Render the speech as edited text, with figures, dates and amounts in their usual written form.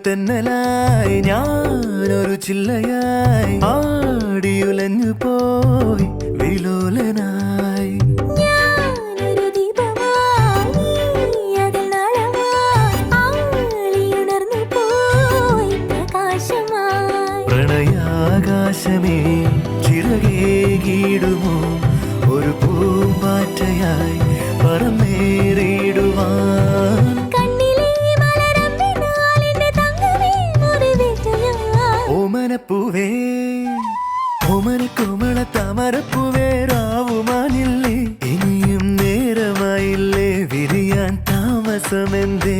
തെന്നലായി ഞാനൊരു ചില്ലയായി ആടിയുലഞ്ഞു പോയി വിലോലനായി പ്രണയാകാശമേ ചിറകേകിടുമോ ഒരു പൂമ്പാറ്റയായി പറന്നേറിടുവാൻ ഓമനപ്പൂവേ ഓമനക്കുമള താമരപ്പൂവേ രാവുമാനില്ലേ ഇനിയും നേരമായില്ലേ വിരിയാൻ താമസമെന്തേ